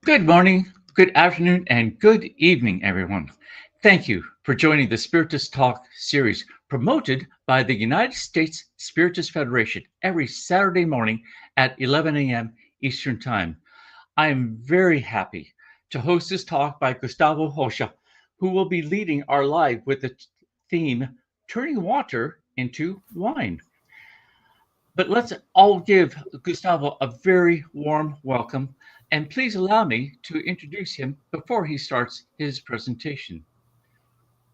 Good morning, good afternoon, and good evening, everyone. Thank you for joining the Spiritist Talk series promoted by the United States Spiritist Federation every Saturday morning at 11 a.m. Eastern Time. I am very happy to host this talk by Gustavo Rocha, who will be leading our live with the theme Turning Water into Wine. But let's all give Gustavo a very warm welcome, and please allow me to introduce him before he starts his presentation.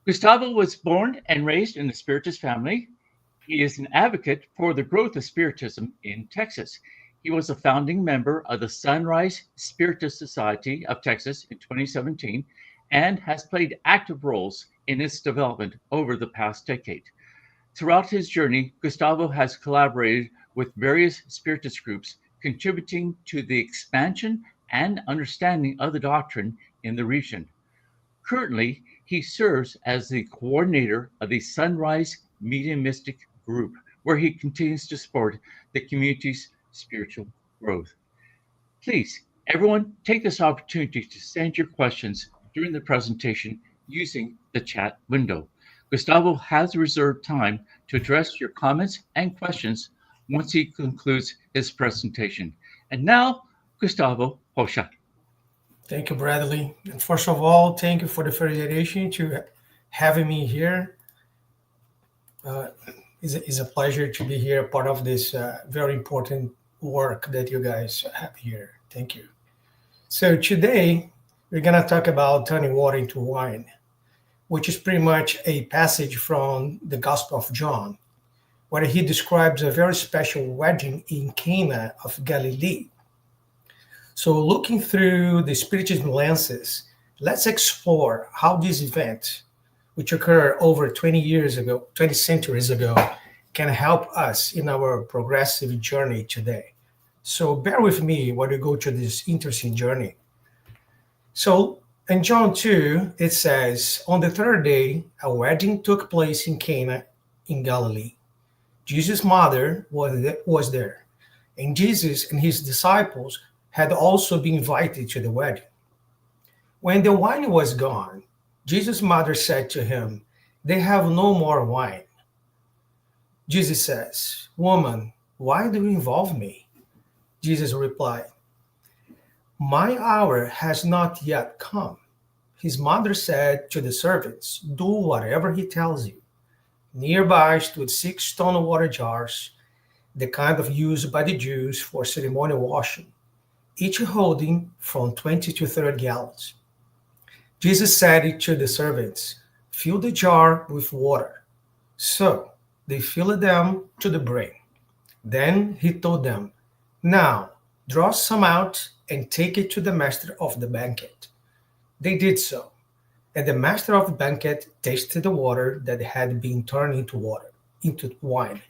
Gustavo was born and raised in a Spiritist family. He is an advocate for the growth of Spiritism in Texas. He was a founding member of the Sunrise Spiritist Society of Texas in 2017 and has played active roles in its development over the past decade. Throughout his journey, Gustavo has collaborated with various Spiritist groups, contributing to the expansion and understanding of the doctrine in the region. Currently, he serves as the coordinator of the Sunrise Mediumistic Group, where he continues to support the community's spiritual growth. Please, everyone, take this opportunity to send your questions during the presentation using the chat window. Gustavo has reserved time to address your comments and questions once he concludes his presentation. And now, Gustavo Rocha. Thank you, Bradley. And first of all, thank you for the federation to having me here. Uh, it's a pleasure to be here, part of this very important work that you guys have here. Thank you. So today, we're going to talk about turning water into wine, which is pretty much a passage from the Gospel of John, where he describes a very special wedding in Cana of Galilee. So looking through the Spiritism lenses, let's explore how this event, which occurred over 20 centuries ago, can help us in our progressive journey today. So bear with me while we go to this interesting journey. So in John 2, it says, on the third day, a wedding took place in Cana in Galilee. Jesus' mother was there, and Jesus and his disciples had also been invited to the wedding. When the wine was gone, Jesus' mother said to him, they have no more wine. Jesus says, woman, why do you involve me? Jesus replied, my hour has not yet come. His mother said to the servants, do whatever he tells you. Nearby stood 6 stone water jars, the kind of used by the Jews for ceremonial washing, each holding from 20 to 30 gallons. Jesus said to the servants, fill the jar with water. So they filled them to the brim. Then he told them, now draw some out and take it to the master of the banquet. They did so, and the master of the banquet tasted the water that had been turned into wine.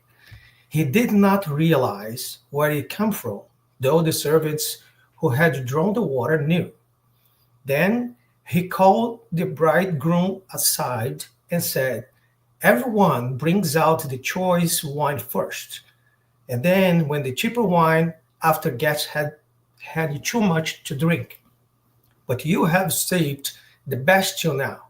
He did not realize where it came from, though the servants who had drawn the water knew. Then he called the bridegroom aside and said, everyone brings out the choice wine first, and then when the cheaper wine after guests had too much to drink. But you have saved the best till now.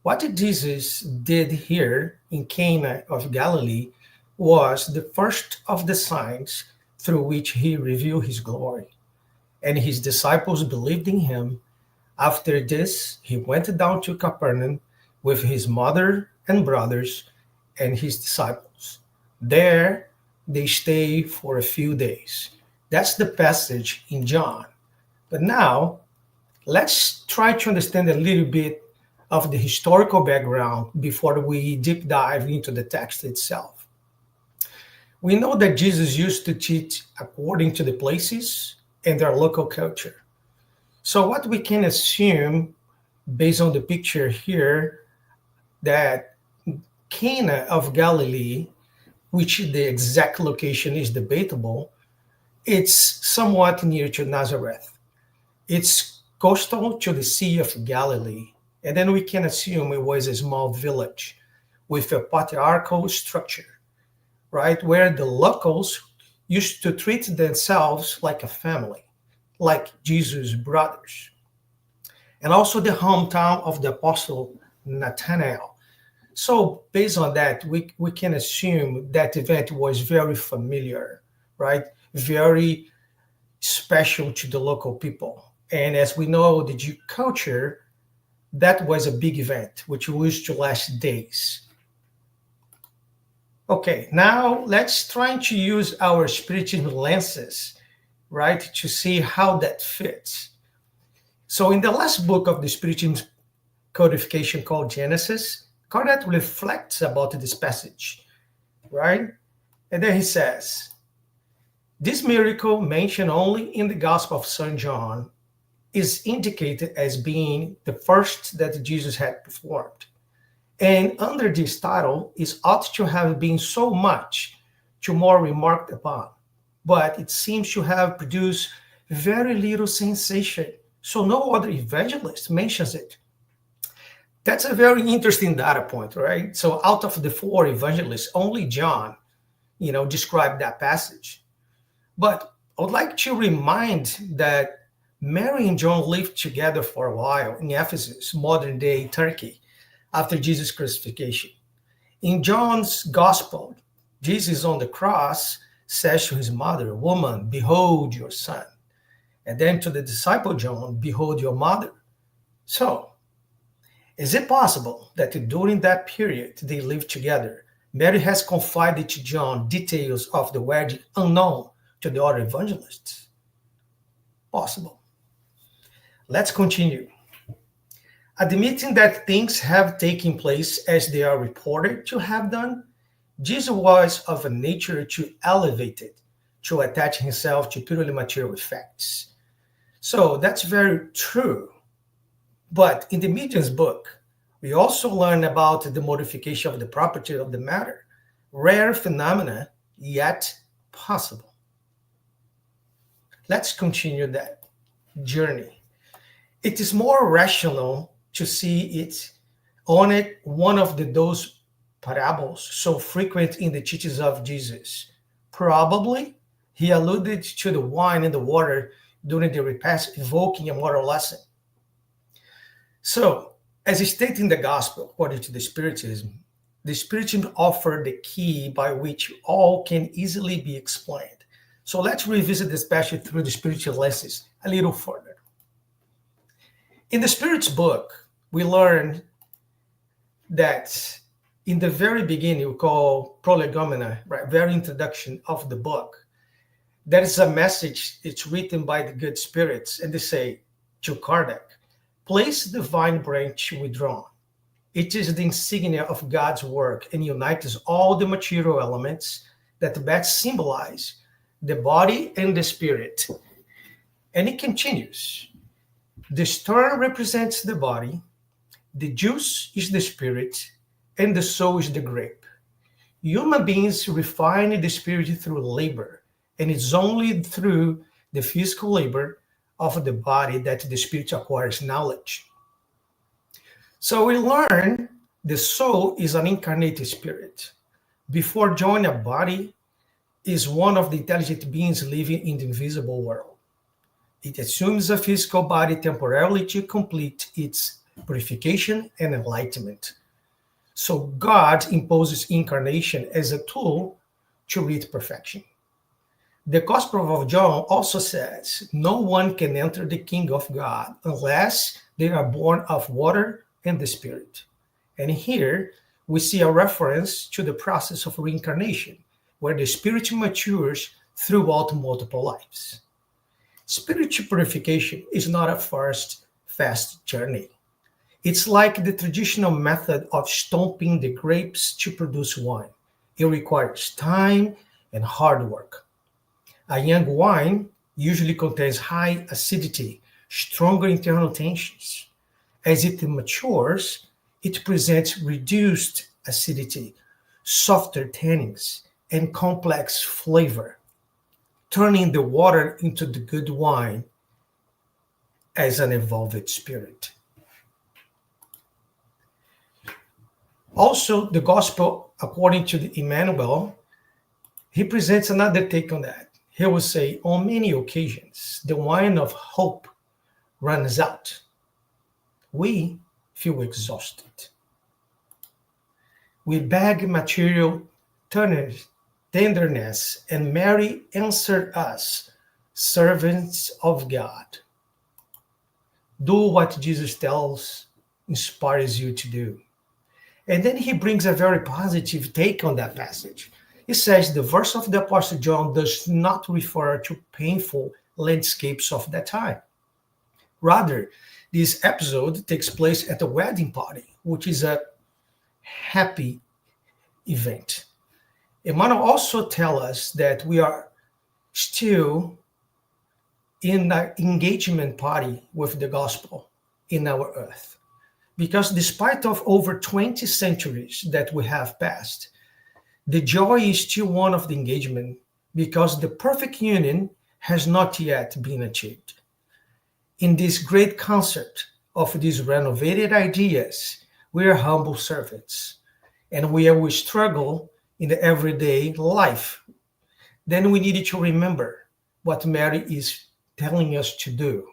What Jesus did here in Cana of Galilee was the first of the signs through which he revealed his glory, and his disciples believed in him. After this, he went down to Capernaum with his mother and brothers and his disciples. There they stayed for a few days. That's the passage in John. But now, let's try to understand a little bit of the historical background before we deep dive into the text itself. We know that Jesus used to teach according to the places and their local culture. So what we can assume, based on the picture here, that Cana of Galilee, which the exact location is debatable, it's somewhat near to Nazareth. It's coastal to the Sea of Galilee, and then we can assume it was a small village with a patriarchal structure, right, where the locals used to treat themselves like a family, like Jesus' brothers, and also the hometown of the apostle Nathanael. So based on that, we can assume that event was very familiar, right? Very special to the local people. And as we know, the Jew culture, that was a big event, which used to last days. Okay, now let's try to use our spiritual lenses, right, to see how that fits. So in the last book of the spiritual codification called Genesis, Kardec reflects about this passage, right? And then he says, this miracle mentioned only in the Gospel of St. John is indicated as being the first that Jesus had performed. And under this title is ought to have been so much to more remarked upon, but it seems to have produced very little sensation, so no other evangelist mentions it. That's a very interesting data point, right? So out of the 4 evangelists, only John, described that passage. But I would like to remind that Mary and John lived together for a while in Ephesus, modern-day Turkey, after Jesus' crucifixion. In John's gospel, Jesus on the cross says to his mother, "Woman, behold your son." And then to the disciple John, "Behold your mother." So, is it possible that during that period they lived together, Mary has confided to John details of the wedding unknown to the other evangelists? Possible. Let's continue. Admitting that things have taken place as they are reported to have done, Jesus was of a nature to elevate it, to attach himself to purely material effects. So that's very true. But in the medium's book, we also learn about the modification of the property of the matter, rare phenomena, yet possible. Let's continue that journey. It is more rational to see it on it one of those parables so frequent in the teachings of Jesus. Probably he alluded to the wine and the water during the repast, evoking a moral lesson. So, as stated in the gospel, according to the Spiritism offered the key by which all can easily be explained. So let's revisit this passage through the spiritual lenses a little further. In the Spirit's book, we learn that in the very beginning, we call prolegomena, right, very introduction of the book, there is a message, it's written by the good spirits, and they say to Kardec, place the vine branch withdrawn. It is the insignia of God's work and unites all the material elements that best symbolize the body and the spirit. And it continues. The stone represents the body, the juice is the spirit, and the soul is the grape. Human beings refine the spirit through labor, and it's only through the physical labor of the body that the spirit acquires knowledge. So we learn the soul is an incarnated spirit. Before joining a body, is one of the intelligent beings living in the invisible world. It assumes a physical body temporarily to complete its purification and enlightenment. So God imposes incarnation as a tool to reach perfection. The Gospel of John also says, no one can enter the kingdom of God unless they are born of water and the Spirit. And here we see a reference to the process of reincarnation, where the spirit matures throughout multiple lives. Spiritual purification is not a fast journey. It's like the traditional method of stomping the grapes to produce wine. It requires time and hard work. A young wine usually contains high acidity, stronger internal tensions. As it matures, it presents reduced acidity, softer tannins, and complex flavor, turning the water into the good wine as an evolved spirit. Also, the gospel, according to the Emmanuel, he presents another take on that. he will say, on many occasions, the wine of hope runs out. We feel exhausted. We beg material tenderness, and Mary answered us, servants of God. Do what Jesus inspires you to do. And then he brings a very positive take on that passage. He says the verse of the Apostle John does not refer to painful landscapes of that time. Rather, this episode takes place at a wedding party, which is a happy event. Emmanuel also tells us that we are still in the engagement party with the gospel in our earth. Because despite of over 20 centuries that we have passed, the joy is still one of the engagement because the perfect union has not yet been achieved. In this great concert of these renovated ideas, we are humble servants, and we struggle in the everyday life. Then we need to remember what Mary is telling us to do.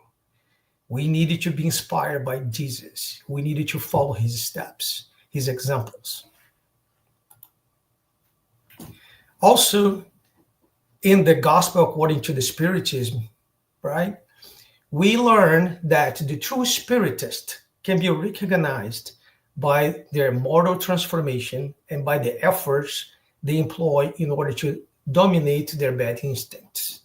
We needed to be inspired by Jesus. We needed to follow his steps, his examples. Also, in the gospel according to the Spiritism, right, we learn that the true Spiritist can be recognized by their moral transformation and by the efforts they employ in order to dominate their bad instincts.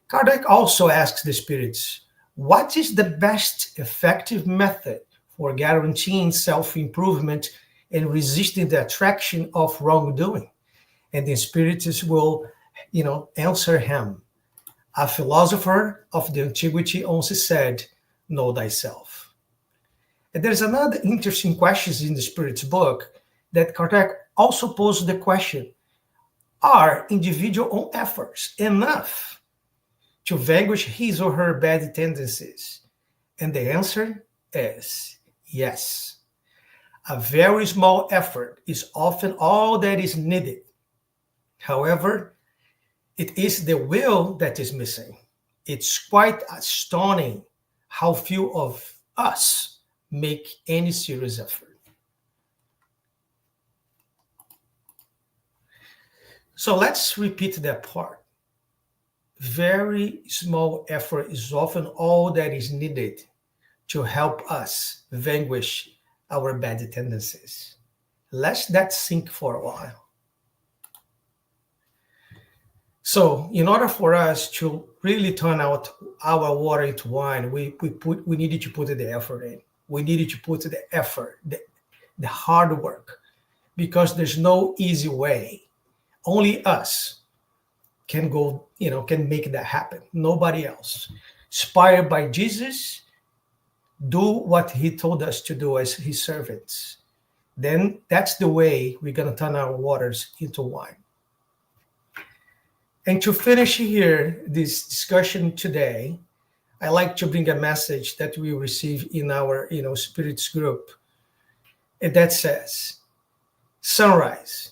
Kardec also asks the spirits, what is the best effective method for guaranteeing self-improvement and resisting the attraction of wrongdoing? And the spirits will, answer him. A philosopher of the antiquity also said, know thyself. And there's another interesting question in the Spirit's book that Kardec also poses the question, are individual own efforts enough to vanquish his or her bad tendencies? And the answer is yes. A very small effort is often all that is needed. However, it is the will that is missing. It's quite astonishing how few of us make any serious effort. So let's repeat that part. Very small effort is often all that is needed to help us vanquish our bad tendencies. Let that sink for a while. So in order for us to really turn out our water into wine, we needed to put the effort in. We needed to put the effort, the hard work, because there's no easy way. Only us can go, can make that happen. Nobody else. Inspired by Jesus, do what he told us to do as his servants. Then that's the way we're going to turn our waters into wine. And to finish here this discussion today, I like to bring a message that we receive in our, Spiritist group. And that says, sunrise.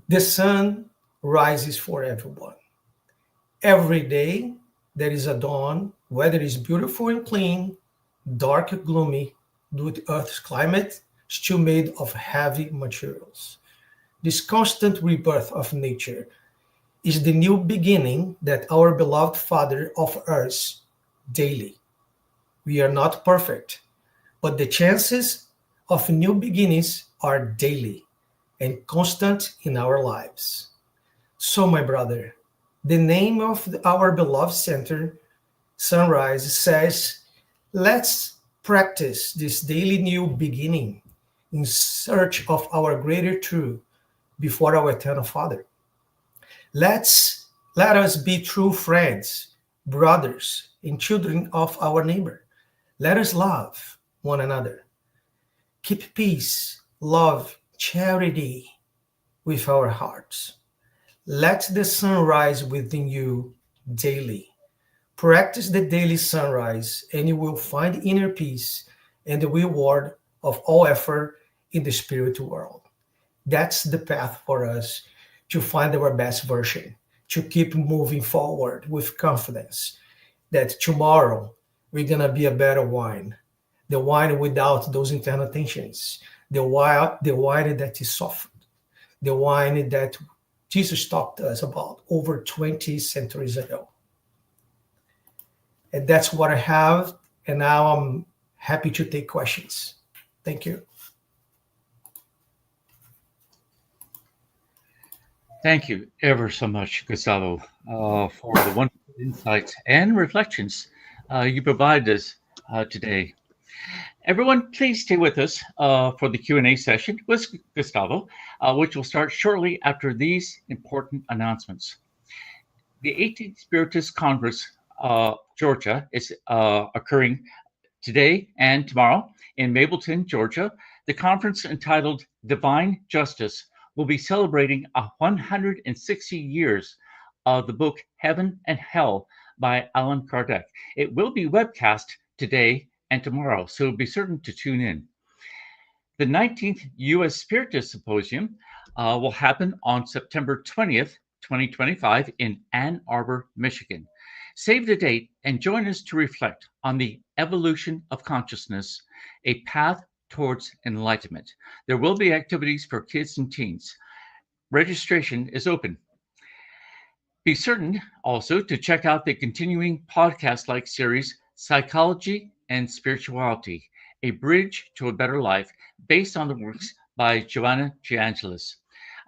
The sun rises for everyone. Every day there is a dawn, whether it's beautiful and clean, dark or gloomy, due to Earth's climate, still made of heavy materials. This constant rebirth of nature is the new beginning that our beloved Father offers us daily. We are not perfect, but the chances of new beginnings are daily and constant in our lives. So, my brother, the name of our beloved center, Sunrise, says, let's practice this daily new beginning in search of our greater truth before our eternal Father. Let us be true friends, brothers, and children of our neighbor. Let us love one another. Keep peace, love, charity with our hearts. Let the sun rise within you daily. Practice the daily sunrise, and you will find inner peace and the reward of all effort in the spiritual world. That's the path for us to find our best version, to keep moving forward with confidence that tomorrow we're going to be a better wine, the wine without those internal tensions, the wine that is soft, the wine that Jesus talked to us about over 20 centuries ago. And that's what I have. And now I'm happy to take questions. Thank you. Thank you ever so much, Gustavo, for the wonderful insights and reflections you provided us today. Everyone, please stay with us for the Q&A session with Gustavo, which will start shortly after these important announcements. The 18th Spiritist Congress, Georgia, is occurring today and tomorrow in Mableton, Georgia. The conference, entitled Divine Justice, will be celebrating 160 years of the book Heaven and Hell by Allan Kardec. It will be webcast today and tomorrow, so be certain to tune in. The 19th U.S. Spiritist Symposium will happen on September 20th, 2025 in Ann Arbor, Michigan. Save the date and join us to reflect on the evolution of consciousness, a path towards enlightenment. There will be activities for kids and teens. Registration is open. Be certain also to check out the continuing podcast-like series, Psychology and Spirituality, A Bridge to a Better Life, based on the works by Joanna Giangelis.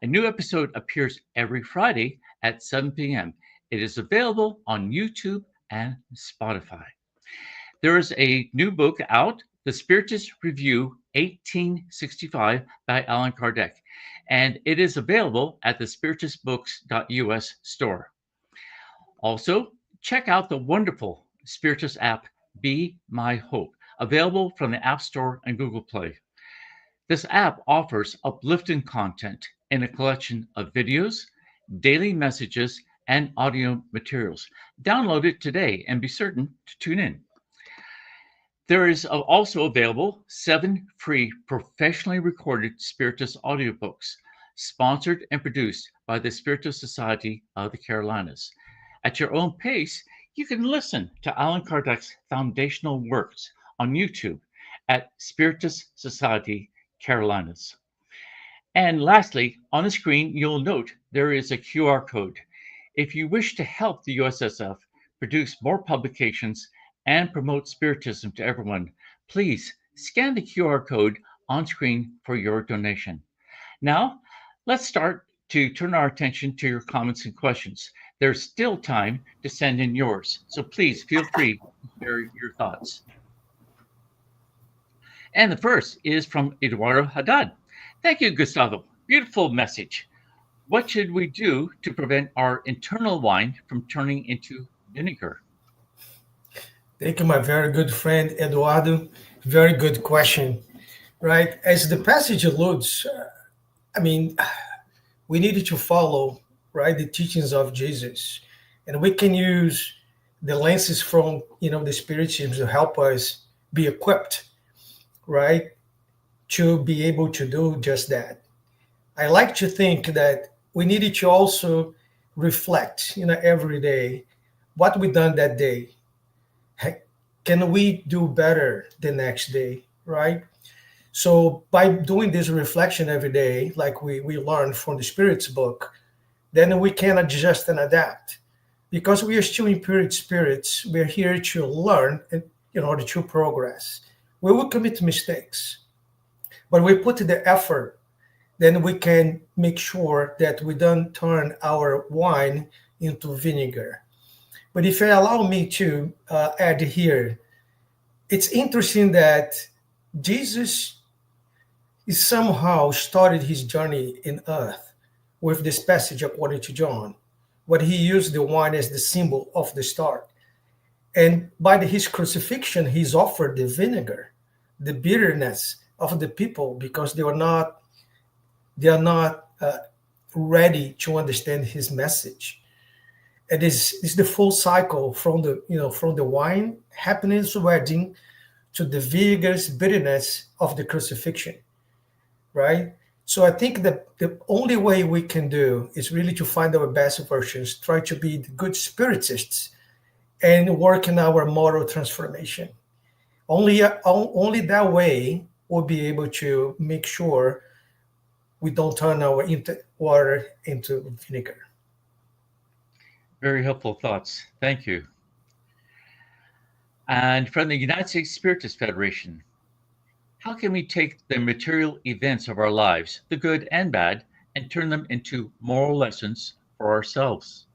A new episode appears every Friday at 7 p.m. It is available on YouTube and Spotify. There is a new book out, The Spiritist Review 1865 by Allan Kardec, and it is available at the spiritistbooks.us store. Also, check out the wonderful Spiritist app, Be My Hope, available from the App Store and Google Play. This app offers uplifting content in a collection of videos, daily messages, and audio materials. Download it today and be certain to tune in. There is also available 7 free professionally recorded Spiritist audiobooks, sponsored and produced by the Spiritist Society of the Carolinas. At your own pace, you can listen to Allan Kardec's foundational works on YouTube at Spiritist Society Carolinas. And lastly, on the screen, you'll note there is a QR code. If you wish to help the USSF produce more publications and promote Spiritism to everyone, please scan the QR code on screen for your donation. Now, let's start to turn our attention to your comments and questions. There's still time to send in yours, so please feel free to share your thoughts. And the first is from Eduardo Haddad. Thank you, Gustavo. Beautiful message. What should we do to prevent our internal wine from turning into vinegar? Thank you, my very good friend, Eduardo. Very good question, right? As the passage alludes, we needed to follow, right, the teachings of Jesus. And we can use the lenses from, the Spiritism to help us be equipped, right, to be able to do just that. I like to think that we needed to also reflect, every day, what we done that day. Can we do better the next day, right? So by doing this reflection every day, like we learned from the Spirit's book, then we can adjust and adapt. Because we are still imperfect spirits, we're here to learn in order to progress. We will commit mistakes, but we put the effort, then we can make sure that we don't turn our wine into vinegar. But if you allow me to add here, it's interesting that Jesus somehow started his journey in earth with this passage according to John, where he used the wine as the symbol of the start. And by his crucifixion, he's offered the vinegar, the bitterness of the people, because they are not ready to understand his message. It is the full cycle from the wine, happiness, wedding, to the vigorous bitterness of the crucifixion, right? So I think that the only way we can do is really to find our best versions, try to be the good spiritists, and work in our moral transformation. Only that way we'll be able to make sure we don't turn our water into vinegar. Very helpful thoughts. Thank you. And from the United States Spiritist Federation, how can we take the material events of our lives, the good and bad, and turn them into moral lessons for ourselves?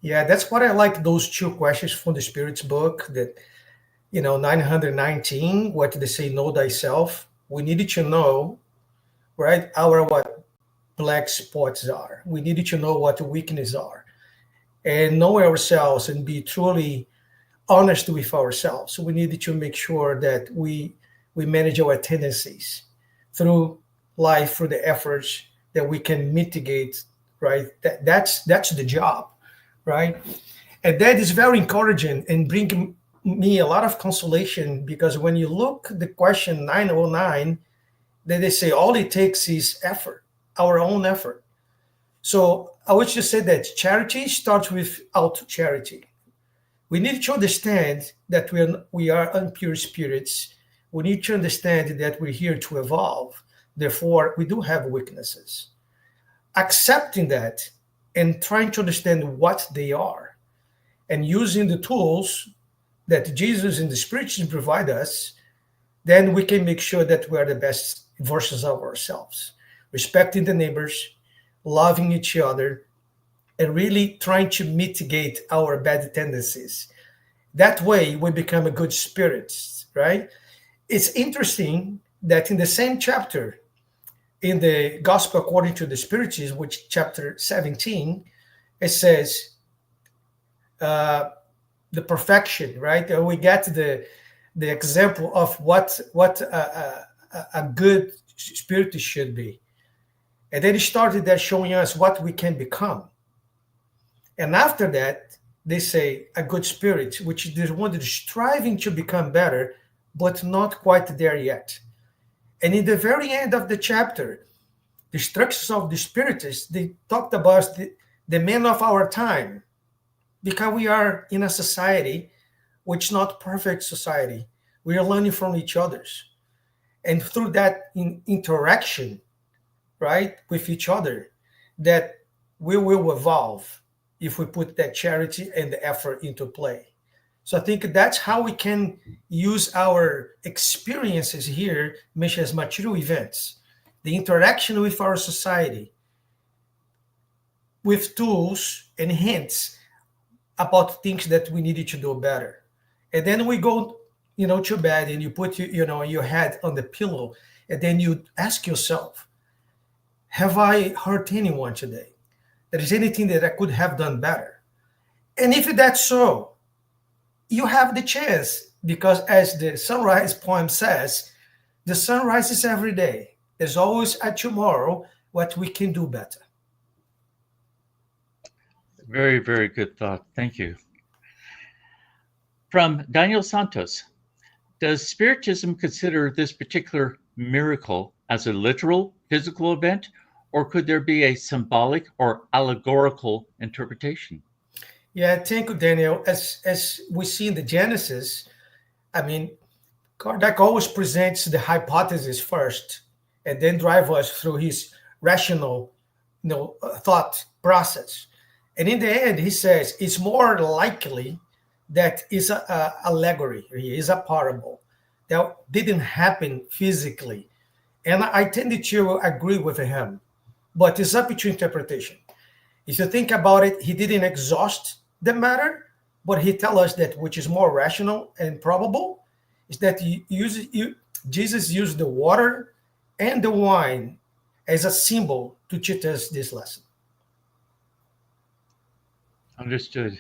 Yeah, that's what I like those two questions from the Spirit's book that, 919, what they say, know thyself. We needed to know, right, our what black spots are. We needed to know what the weaknesses are and know ourselves and be truly honest with ourselves. So we needed to make sure that we manage our tendencies through life, through the efforts that we can mitigate, right? That's the job, right? And that is very encouraging and bring me a lot of consolation, because when you look at the question 909, then they say all it takes is effort, our own effort. So I would just say that charity starts with out charity. We need to understand that we are impure spirits. We need to understand that we're here to evolve. Therefore, we do have weaknesses. Accepting that and trying to understand what they are and using the tools that Jesus and the Spiritism provide us, then we can make sure that we are the best versions of ourselves, respecting the neighbors, loving each other, and really trying to mitigate our bad tendencies. That way, we become a good spirits, right? It's interesting that in the same chapter, in the Gospel according to the Spiritism, which chapter 17, it says the perfection, right? And we get the example of what a good spirit should be. And then he started there showing us what we can become. And after that, they say a good spirit, which is the one that is striving to become better, but not quite there yet. And in the very end of the chapter, the structures of the Spiritists, they talked about the men of our time, because we are in a society which is not perfect society. We are learning from each other's. And through that interaction, right, with each other, that we will evolve if we put that charity and the effort into play. So I think that's how we can use our experiences here, mentioned as material events, the interaction with our society, with tools and hints about things that we needed to do better. And then we go, to bed and you put your head on the pillow, and then you ask yourself, have I hurt anyone today? There is anything that I could have done better? And if that's so, you have the chance, because as the Sunrise poem says, the sun rises every day. There's always a tomorrow what we can do better. Very, very good thought. Thank you. From Daniel Santos, does Spiritism consider this particular miracle as a literal physical event, or could there be a symbolic or allegorical interpretation? Yeah, thank you, Daniel. As we see in the Genesis, I mean, Kardec always presents the hypothesis first, and then drive us through his rational, thought process. And in the end, he says it's more likely that it's a allegory, is a parable that didn't happen physically. And I tended to agree with him, but it's up to interpretation. If you think about it, he didn't exhaust the matter, but he tells us that which is more rational and probable is that Jesus used the water and the wine as a symbol to teach us this lesson. Understood.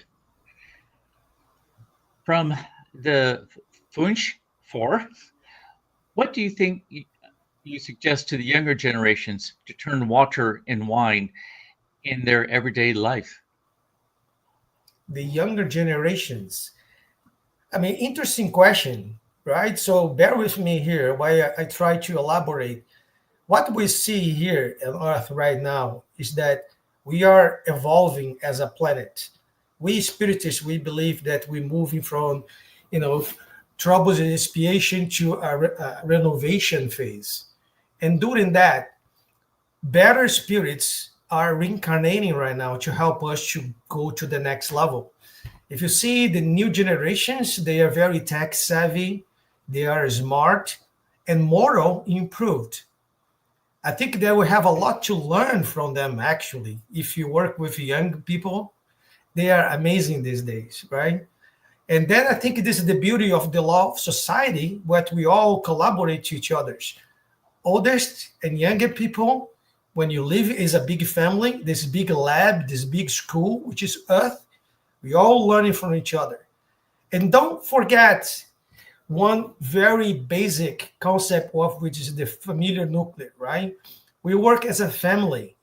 From the Funch 4, what do you think you suggest to the younger generations to turn water and wine in their everyday life? The younger generations. I mean, interesting question, right? So bear with me here while I try to elaborate. what we see here on Earth right now is that we are evolving as a planet. We spiritists, we believe that we're moving from, you know, troubles and expiation to a renovation phase. And during that, better spirits are reincarnating right now to help us to go to the next level. If you see the new generations, they are very tech savvy, they are smart, and moral improved. I think that we have a lot to learn from them actually. If you work with young people, they are amazing these days, right? And then I think this is the beauty of the law of society, what we all collaborate to each others. Oldest and younger people, when you live is a big family, this big lab, this big school, which is Earth, we all learning from each other. And don't forget one very basic concept of which is the familiar nuclear, right? We work as a family.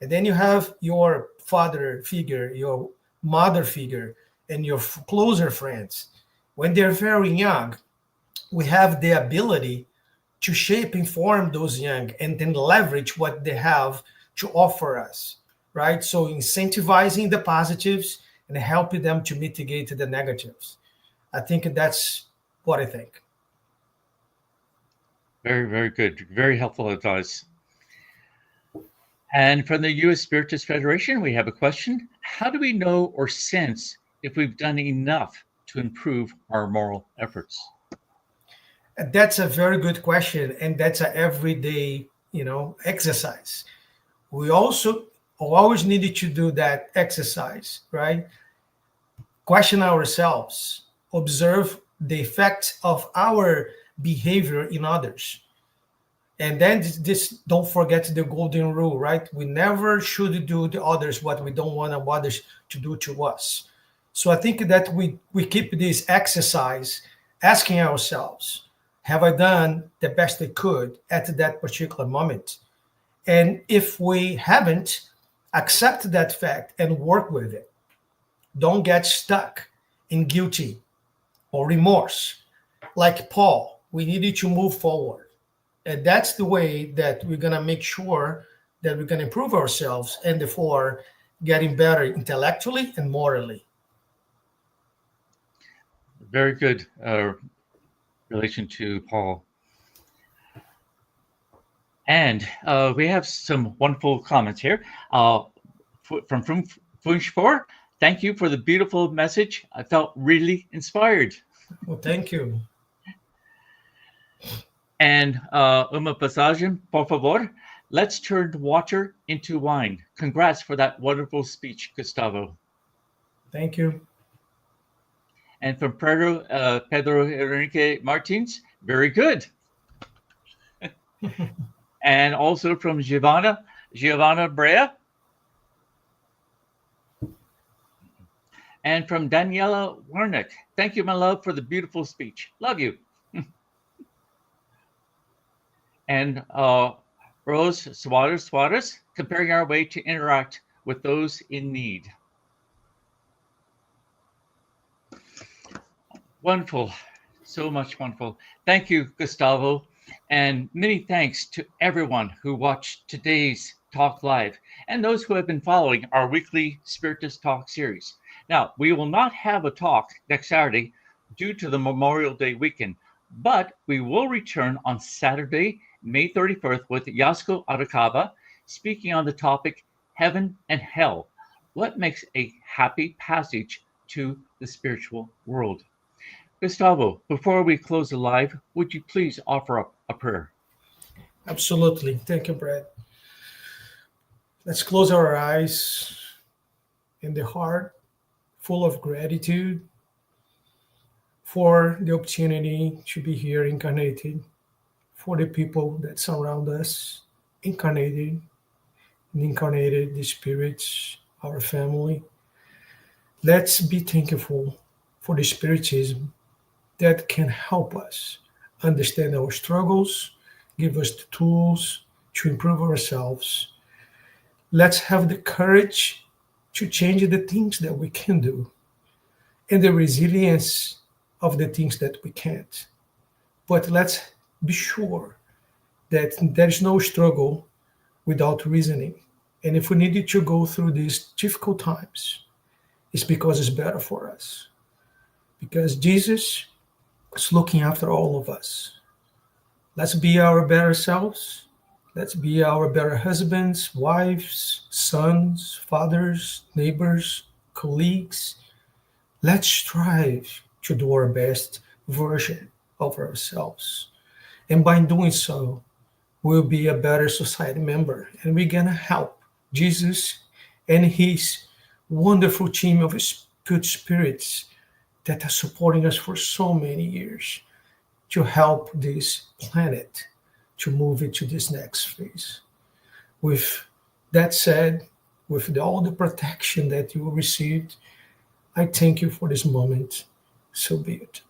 And then you have your father figure, your mother figure, and your closer friends. When they're very young, we have the ability to shape and form those young and then leverage what they have to offer us, right? So incentivizing the positives and helping them to mitigate the negatives. I think that's what I think. Very, very good. Very helpful advice. And from the U.S. Spiritist Federation, we have a question. How do we know or sense if we've done enough to improve our moral efforts? That's a very good question, and that's an everyday, exercise. We also always needed to do that exercise, right? Question ourselves, observe the effect of our behavior in others. And then this don't forget the golden rule, right? We never should do to others what we don't want others to do to us. So I think that we keep this exercise asking ourselves, have I done the best I could at that particular moment? And if we haven't, accept that fact and work with it. Don't get stuck in guilty or remorse. Like Paul, we needed to move forward. And that's the way that we're going to make sure that we can improve ourselves and therefore getting better intellectually and morally. Very good relation to Paul. And we have some wonderful comments here from Funch 4. Thank you for the beautiful message. I felt really inspired. Well, thank you. And uma passagem, por favor. Let's turn water into wine. Congrats for that wonderful speech, Gustavo. Thank you. And from Pedro Enrique Martins, very good. And also from Giovanna Brea. And from Daniela Warnick, thank you, my love, for the beautiful speech. Love you. And Rose Suarez, comparing our way to interact with those in need. Wonderful. So much wonderful. Thank you, Gustavo. And many thanks to everyone who watched today's Talk Live and those who have been following our weekly Spiritist Talk series. Now, we will not have a talk next Saturday due to the Memorial Day weekend, but we will return on Saturday, May 31st with Yasko Arakawa speaking on the topic Heaven and Hell. What makes a happy passage to the spiritual world? Gustavo, before we close the live, would you please offer up a prayer? Absolutely. Thank you, Brad. Let's close our eyes in the heart, full of gratitude for the opportunity to be here incarnated, for the people that surround us, incarnated, the spirits, our family. Let's be thankful for the Spiritism that can help us understand our struggles, give us the tools to improve ourselves. Let's have the courage to change the things that we can do and the resilience of the things that we can't. But let's be sure that there's no struggle without reasoning. And if we needed to go through these difficult times, it's because it's better for us. Because Jesus is looking after all of us. Let's be our better selves. Let's be our better husbands, wives, sons, fathers, neighbors, colleagues. Let's strive to do our best version of ourselves. And by doing so, we'll be a better society member. And we're going to help Jesus and his wonderful team of good spirits that are supporting us for so many years to help this planet to move into this next phase. With that said, with all the protection that you received, I thank you for this moment. So be it.